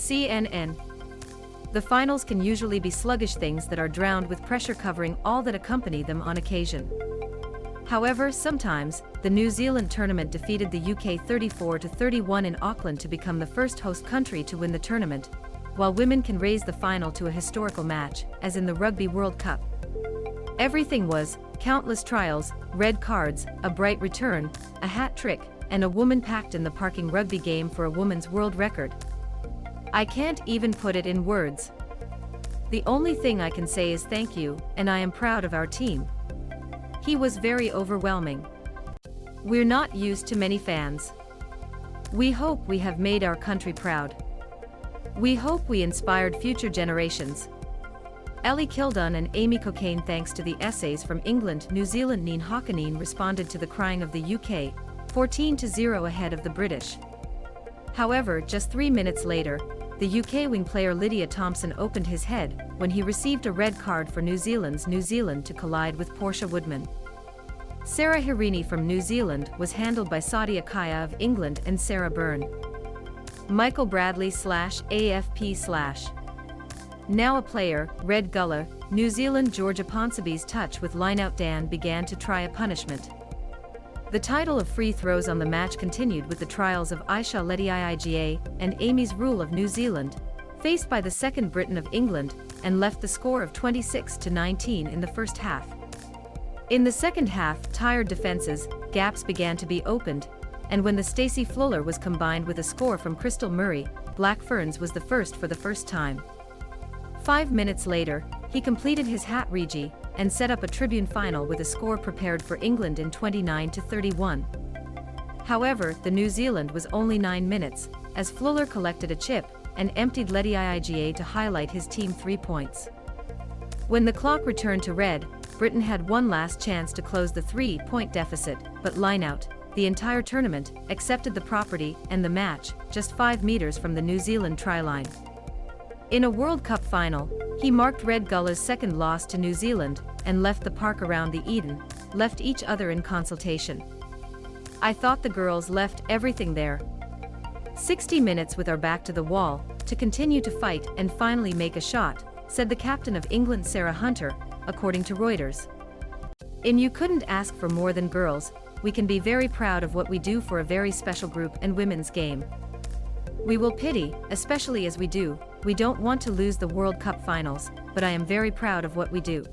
CNN. The finals can usually be sluggish things that are drowned with pressure covering all that accompany them on occasion. However, sometimes, the New Zealand tournament defeated the UK 34-31 in Auckland to become the first host country to win the tournament, while women can raise the final to a historical match, as in the Rugby World Cup. Everything was countless trials, red cards, a bright return, a hat trick, and a woman packed in the parking rugby game for a woman's world record. I can't even put it in words. The only thing I can say is thank you, and I am proud of our team. He was very overwhelming. We're not used to many fans. We hope we have made our country proud. We hope we inspired future generations. Ellie Kildunne and Amy Çokayne, thanks to the essays from England New Zealand'nın Haka'nın, responded to the crying of the UK, 14-0 ahead of the British. However, just 3 minutes later, the UK wing player Lydia Thompson opened his head when he received a red card for New Zealand to collide with Portia Woodman. Sarah Hirini from New Zealand was handled by Sadia Kaya of England and Sarah Byrne. Michael Bradley /AFP/ Now a player, Red Gullah, New Zealand Georgia Ponsonby's touch with lineout Dan began to try a punishment. The title of free throws on the match continued with the trials of Aisha Lediiga and Amy's Rule of New Zealand, faced by the second Briton of England, and left the score of 26-19 in the first half. In the second half, tired defences, gaps began to be opened, and when the Stacey Fluller was combined with a score from Crystal Murray, Black Ferns was the first for the first time. 5 minutes later, he completed his hat regi and set up a tribune final with a score prepared for England in 29-31. However, the New Zealand was only 9 minutes, as Fluller collected a chip and emptied Lediiga to highlight his team 3 points. When the clock returned to red, Britain had one last chance to close the 3-point deficit, but lineout, the entire tournament, accepted the property and the match, just 5 meters from the New Zealand try line. In a World Cup final, he marked Red Gullah's second loss to New Zealand and left the park around the Eden, left each other in consultation. I thought the girls left everything there. 60 minutes with our back to the wall, to continue to fight and finally make a shot, said the captain of England Sarah Hunter, according to Reuters. You couldn't ask for more than girls. We can be very proud of what we do for a very special group and women's game. We will pity, especially as we don't want to lose the World Cup finals, but I am very proud of what we do.